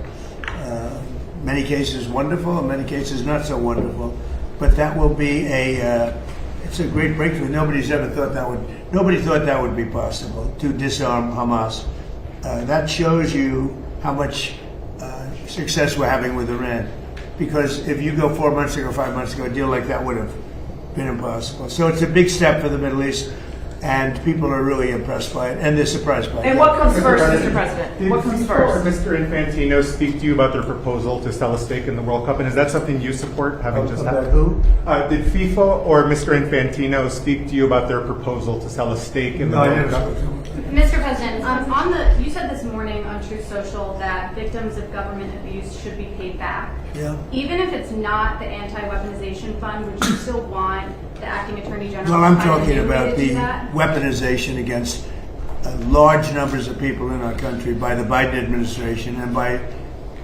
Many cases wonderful, in many cases not so wonderful. But that will be it's a great breakthrough. Nobody thought that would be possible, to disarm Hamas. That shows you how much success we're having with Iran. Because if you go 4 months ago, 5 months ago, a deal like that would have been impossible. So it's a big step for the Middle East, and people are really impressed by it, and they're surprised by it. And what comes first, Mr. President? What comes first? Did FIFA or Mr. Infantino speak to you about their proposal to sell a stake in the World Cup, and is that something you support, having just About happened? who? Did FIFA or Mr. Infantino speak to you about their proposal to sell a stake in the No, I World didn't Cup? spoke to them. Mr. President, you said this morning on Truth Social that victims of government abuse should be paid back. Yeah. Even if it's not the anti-weaponization fund, would you still want the acting attorney general? Well, I'm to find a talking new way about to the do that? weaponization against large numbers of people in our country by the Biden administration and by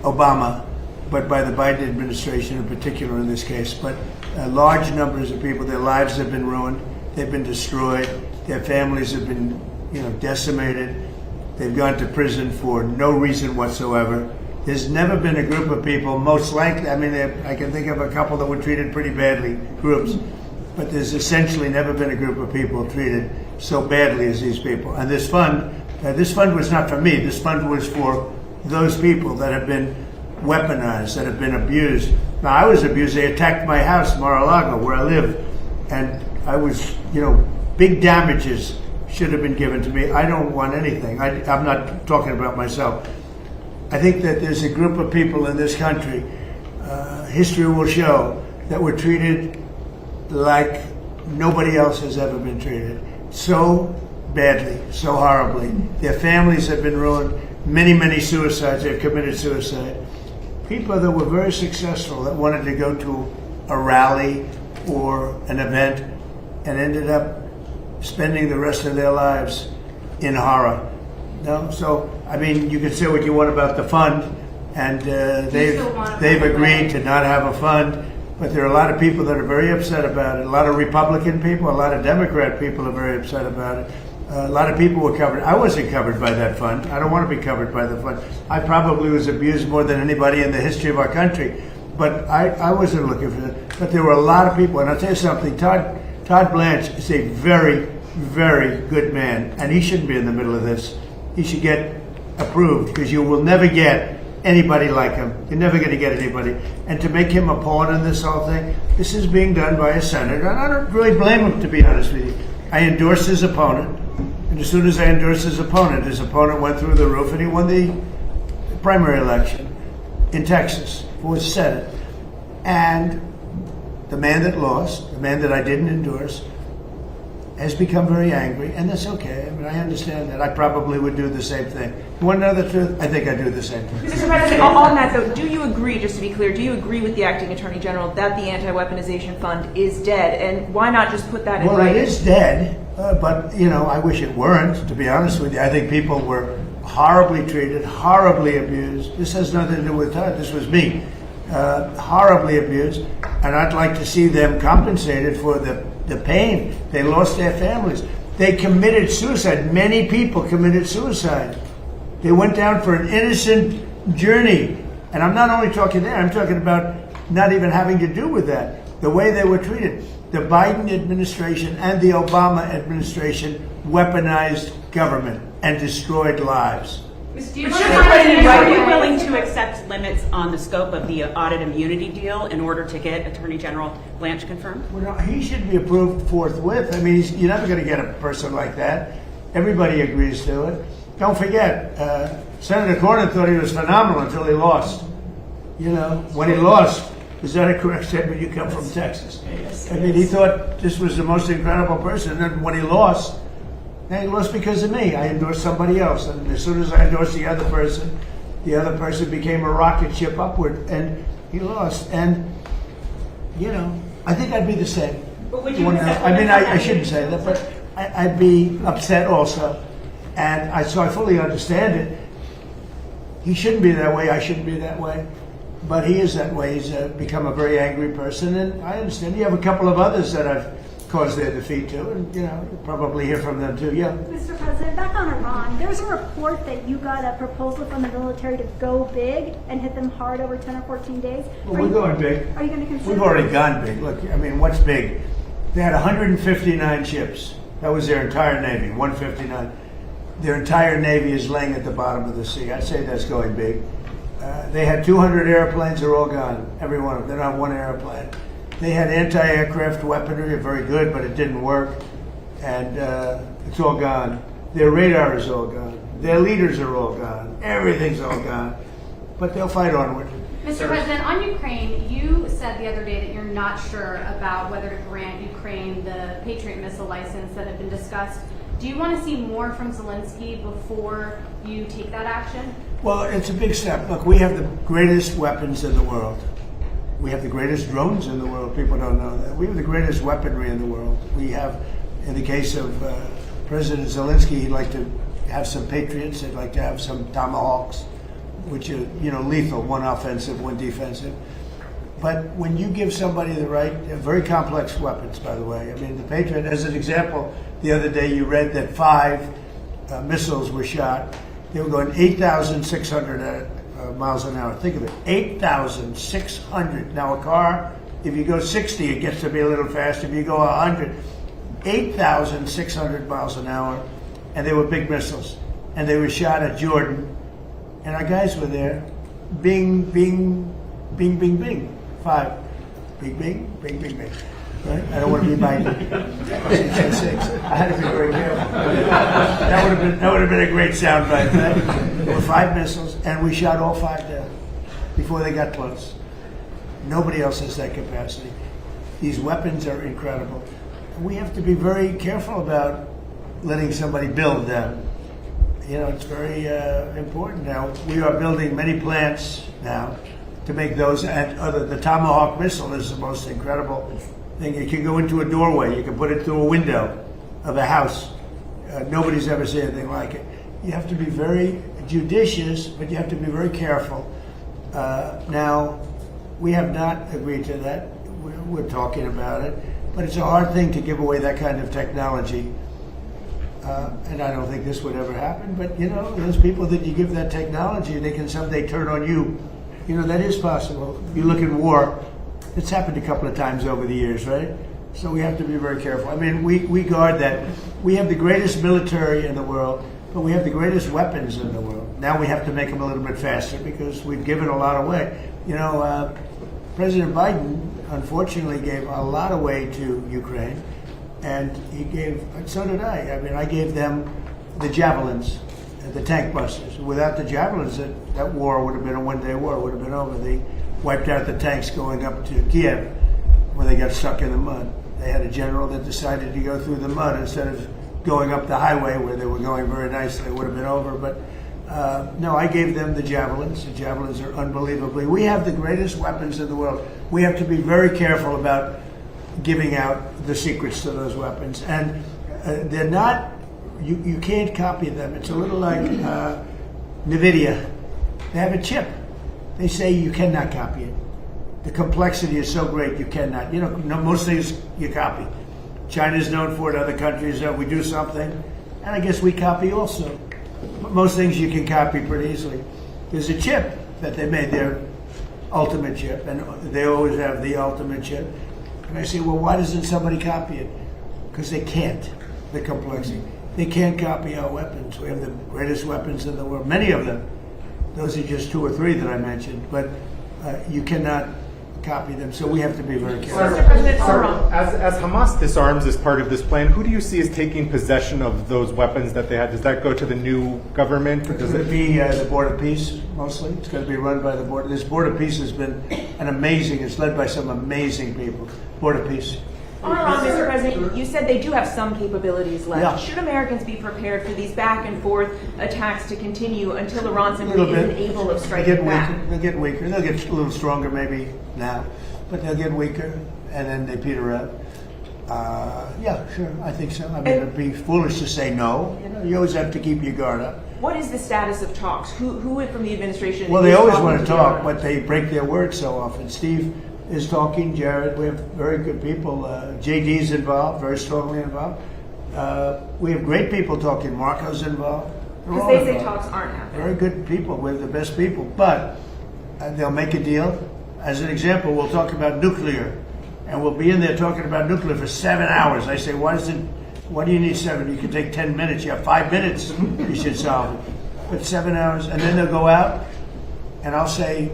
Obama, but by the Biden administration in particular in this case. But large numbers of people, their lives have been ruined, they've been destroyed, their families have been, decimated. They've gone to prison for no reason whatsoever. There's never been a group of people, most likely, I can think of a couple that were treated pretty badly, groups, but there's essentially never been a group of people treated so badly as these people. And this fund was not for me. This fund was for those people that have been weaponized, that have been abused. Now, I was abused. They attacked my house, Mar-a-Lago, where I live, and I was, big damages should have been given to me. I don't want anything. I'm not talking about myself. I think that there's a group of people in this country, history will show, that were treated like nobody else has ever been treated. So badly, so horribly. Their families have been ruined. Many, many suicides. They've committed suicide. People that were very successful, that wanted to go to a rally or an event and ended up spending the rest of their lives in horror. No, so you can say what you want about the fund, and they've agreed to not have a fund. But there are a lot of people that are very upset about it. A lot of Republican people, a lot of Democrat people are very upset about it. A lot of people were covered. I wasn't covered by that fund. I don't want to be covered by the fund. I probably was abused more than anybody in the history of our country. But I wasn't looking for that. But there were a lot of people, and I'll tell you something. Todd Blanche is a very, very good man, and he shouldn't be in the middle of this. He should get approved, because you will never get anybody like him. You're never going to get anybody. And to make him a pawn in this whole thing, this is being done by a senator. And I don't really blame him, to be honest with you. I endorsed his opponent. And as soon as I endorsed his opponent went through the roof, and he won the primary election in Texas for the Senate. And the man that lost, the man that I didn't endorse, has become very angry, and that's okay. I mean, I understand that. I probably would do the same thing. You want to know the truth? I think I do the same thing. Mr. President, on that though, do you agree, just to be clear, do you agree with the Acting Attorney General that the Anti-Weaponization Fund is dead? And why not just put that in Well, it writing? is dead, but, I wish it weren't, to be honest with you. I think people were horribly treated, horribly abused. This has nothing to do with her. This was me. Horribly abused. And I'd like to see them compensated for the pain. They lost their families. They committed suicide. Many people committed suicide. They went down for an innocent journey. And I'm not only talking there, I'm talking about not even having to do with that. The way they were treated. The Biden administration and the Obama administration weaponized government and destroyed lives. Do you Mr. want President, to Are you willing to accept limits on the scope of the audit immunity deal in order to get Attorney General Blanche confirmed? Well, no, he should be approved forthwith. I mean, you're never going to get a person like that. Everybody agrees to it. Don't forget, Senator Cornyn thought he was phenomenal until he lost. When he lost, is that a correct statement? You come from Texas. I mean, he thought this was the most incredible person. And then when he lost because of me. I endorsed somebody else. And as soon as I endorsed the other person became a rocket ship upward. And he lost. And, I think I'd be the same. But would you I shouldn't say that, but I'd be upset also. And so I fully understand it. He shouldn't be that way. I shouldn't be that way. But he is that way. He's become a very angry person. And I understand. You have a couple of others that I've caused their defeat too. And, you'll probably hear from them too. Yeah. Mr. President, back on Iran, there was a report that you got a proposal from the military to go big and hit them hard over 10 or 14 days. Well, we're going big. Are you going to consider? We've already gone big. Look, I mean, what's big? They had 159 ships. That was their entire Navy, 159. Their entire Navy is laying at the bottom of the sea. I'd say that's going big. They had 200 airplanes. They're all gone. Every one of them. They're not one airplane. They had anti-aircraft weaponry, very good, but it didn't work. And it's all gone. Their radar is all gone. Their leaders are all gone. Everything's all gone. But they'll fight onward. Mr. President, on Ukraine, you said the other day that you're not sure about whether to grant Ukraine the Patriot missile license that had been discussed. Do you want to see more from Zelensky before you take that action? Well, it's a big step. Look, we have the greatest weapons in the world. We have the greatest drones in the world. People don't know that. We have the greatest weaponry in the world. We have, in the case of President Zelensky, he'd like to have some Patriots. He'd like to have some Tomahawks, which are, lethal, one offensive, one defensive. But when you give somebody the right, very complex weapons, by the way. I mean, the Patriot, as an example, the other day you read that 5 missiles were shot. They were going 8,600 miles an hour. Think of it, 8,600. Now a car, if you go 60, it gets to be a little faster. If you go 100, 8,600 miles an hour, and they were big missiles. And they were shot at Jordan, and our guys were there. Bing, bing, bing, bing, bing. 5. Bing, bing, bing, bing, bing. Right? I don't want to be binding. I had to be very careful. That would have been a great sound bite. Right? There were 5 missiles, and we shot all 5 down before they got close. Nobody else has that capacity. These weapons are incredible. And we have to be very careful about letting somebody build them. It's very important now. We are building many plants now to make those, and the Tomahawk missile is the most incredible thing. It can go into a doorway. You can put it through a window of a house. Nobody's ever seen anything like it. You have to be very judicious, but you have to be very careful. Now, we have not agreed to that. We're talking about it, but it's a hard thing to give away that kind of technology. And I don't think this would ever happen, but those people that you give that technology, they can someday turn on you. That is possible. You look at war, it's happened a couple of times over the years, right? So we have to be very careful. I mean, we guard that. We have the greatest military in the world, but we have the greatest weapons in the world. Now we have to make them a little bit faster because we've given a lot away. President Biden, unfortunately, gave a lot away to Ukraine. And he gave, so did I. I mean, I gave them the javelins, the tank busters. Without the javelins, that war would have been a one-day war. It would have been over. They wiped out the tanks going up to Kiev when they got stuck in the mud. They had a general that decided to go through the mud instead of going up the highway where they were going very nicely. They would have been over. But no, I gave them the javelins. The javelins are unbelievably. We have the greatest weapons in the world. We have to be very careful about giving out the secrets to those weapons. And they're not, you can't copy them. It's a little like NVIDIA. They have a chip. They say you cannot copy it. The complexity is so great you cannot. You know, most things you copy. China's known for it, other countries, we do something, and I guess we copy also. But most things you can copy pretty easily. There's a chip that they made, their ultimate chip, and they always have the ultimate chip. And I say, well, why doesn't somebody copy it? Because they can't, the complexity. They can't copy our weapons. We have the greatest weapons in the world, many of them. Those are just 2 or 3 that I mentioned, but you cannot copy them, so we have to be very careful. Sir, as Hamas disarms as part of this plan, who do you see as taking possession of those weapons that they had? Does that go to the new government? Or does it be the Board of Peace, mostly? It's going to be run by the Board. This Board of Peace has been it's led by some amazing people. Board of Peace. Mr. President, you said they do have some capabilities left. Yeah. Should Americans be prepared for these back and forth attacks to continue until Iran simply isn't able of striking back? They'll get weaker. They'll get a little stronger maybe now, but they'll get weaker and then they peter out. Yeah, sure, I think so. I mean, it'd be foolish to say no. You know, you always have to keep your guard up. What is the status of talks? Who from the administration? Well, they always want to talk, but they break their word so often. Steve is talking, Jared. We have very good people. JD's involved, very strongly involved. We have great people talking. Marco's involved. Because they say talks aren't happening. Very good people. We're the best people. But they'll make a deal. As an example, we'll talk about nuclear. And we'll be in there talking about nuclear for 7 hours. I say, why do you need 7? You can take 10 minutes. You have 5 minutes. You should solve it. But 7 hours. And then they'll go out, and I'll say,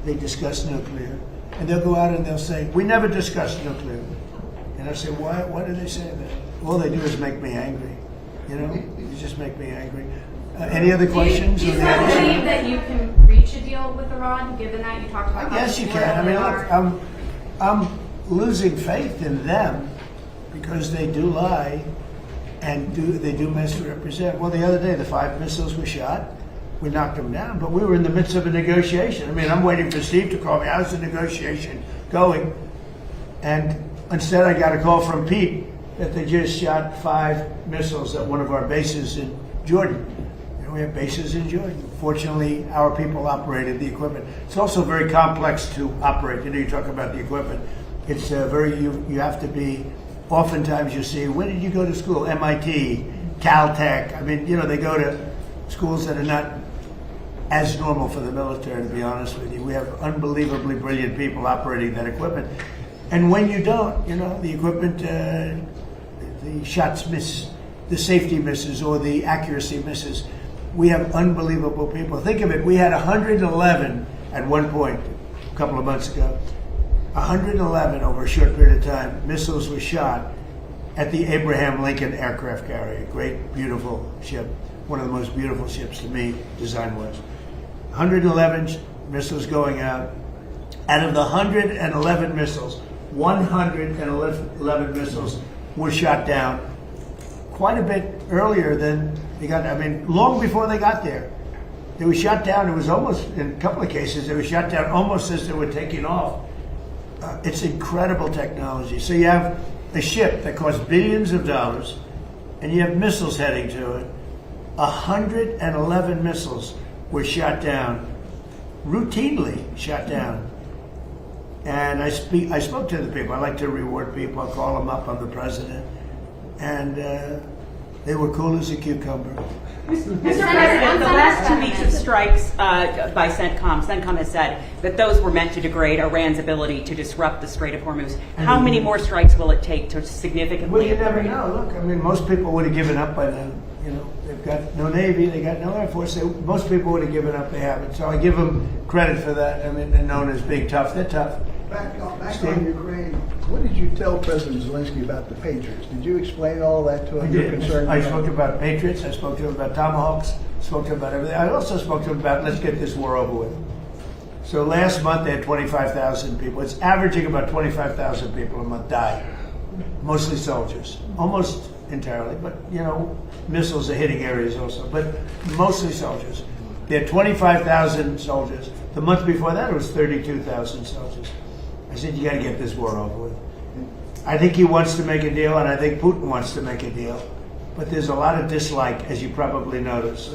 they discuss nuclear. And they'll go out and they'll say, we never discussed nuclear. And I say, why do they say that? All they do is make me angry. You know, they just make me angry. Any other questions? Do you still believe that you can reach a deal with Iran, given that you talked about? Yes, you can. I mean, look, I'm losing faith in them because they do lie and they do misrepresent. Well, the other day, the 5 missiles were shot. We knocked them down, but we were in the midst of a negotiation. I mean, I'm waiting for Steve to call me. How's the negotiation going? And instead, I got a call from Pete that they just shot 5 missiles at one of our bases in Jordan. You know, we have bases in Jordan. Fortunately, our people operated the equipment. It's also very complex to operate. You know, you talk about the equipment. It's you have to be, oftentimes you see, when did you go to school? MIT, Caltech. I mean, you know, they go to schools that are not as normal for the military, to be honest with you. We have unbelievably brilliant people operating that equipment. And when you don't, you know, the equipment, the shots miss, the safety misses, or the accuracy misses. We have unbelievable people. Think of it, we had 111 at one point, a couple of months ago. 111 over a short period of time, missiles were shot at the Abraham Lincoln aircraft carrier. Great, beautiful ship. One of the most beautiful ships to me, design-wise. 111 missiles going out. Out of the 111 missiles, 111 missiles were shot down quite a bit earlier than they got. I mean, long before they got there. They were shot down. It was almost, in a couple of cases, they were shot down almost as they were taking off. It's incredible technology. So you have a ship that costs billions of dollars, and you have missiles heading to it. 111 missiles were shot down, routinely shot down. And I spoke to the people. I like to reward people. I call them up. I'm the president. And they were cool as a cucumber. Mr. President, the last 2 weeks of strikes by CENTCOM has said that those were meant to degrade Iran's ability to disrupt the Strait of Hormuz. How many more strikes will it take to significantly? Well, you never know. Look, I mean, most people would have given up by now. You know, they've got no Navy, they got no Air Force. Most people would have given up. They haven't. So I give them credit for that. I mean, they're known as being tough. They're tough. Back on Ukraine, what did you tell President Zelensky about the Patriots? Did you explain all that to him? I did. I spoke about Patriots. I spoke to him about Tomahawks. Spoke to him about everything. I also spoke to him about, let's get this war over with. So last month they had 25,000 people. It's averaging about 25,000 people a month die. mostly soldiers, almost entirely, but missiles are hitting areas also, but mostly soldiers. They had 25,000 soldiers. The month before that, it was 32,000 soldiers. I said, you got to get this war over with. I think he wants to make a deal, and I think Putin wants to make a deal. But there's a lot of dislike, as you probably noticed.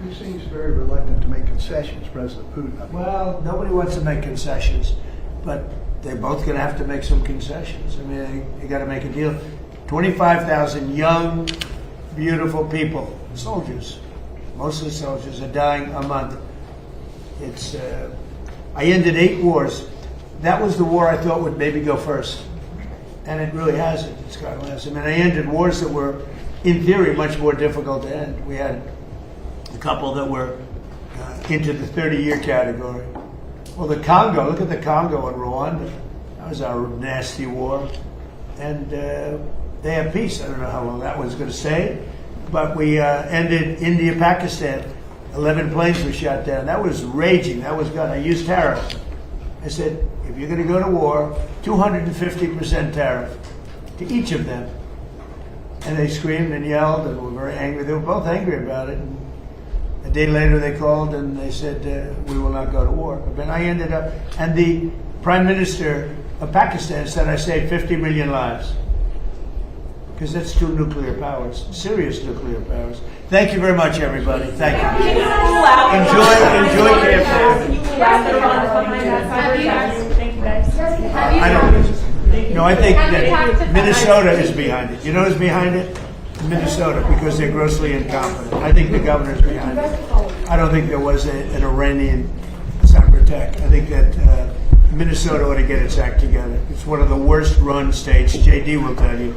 He seems very reluctant to make concessions, President Putin. Well, nobody wants to make concessions, but they're both going to have to make some concessions. I mean, you got to make a deal. 25,000 young, beautiful people, soldiers, mostly soldiers, are dying a month. It's. I ended 8 wars. That was the war I thought would maybe go first, and it really hasn't. It's gone last. I mean, I ended wars that were, in theory, much more difficult to end. We had a couple that were into the 30-year category. Well, the Congo, look at the Congo and Rwanda. That was our nasty war. And they have peace. I don't know how long that one's going to stay. But we ended India, Pakistan. 11 planes were shot down. That was raging. That was good. I used tariffs. I said, if you're going to go to war, 250% tariff to each of them. And they screamed and yelled and were very angry. They were both angry about it. And a day later they called and they said, we will not go to war. But I ended up, and the Prime Minister of Pakistan said I saved 50 million lives. Because that's 2 nuclear powers, serious nuclear powers. Thank you very much, everybody. Thank you. Enjoy KFC. Thank you, guys. I don't. No, I think that Minnesota is behind it. You know who's behind it? Minnesota, because they're grossly incompetent. I think the governor's behind it. I don't think there was an Iranian cyber attack. I think that Minnesota ought to get its act together. It's one of the worst run states. JD will tell you.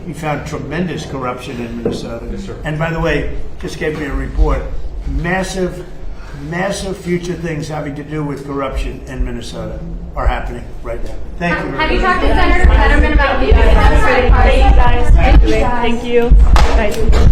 He found tremendous corruption in Minnesota. Yes, sir. And by the way, just gave me a report. Massive future things having to do with corruption in Minnesota are happening right now. Thank you. Have you talked to Senator Fetterman about leaving? Thank you, guys. Thank you. Thank you. Bye.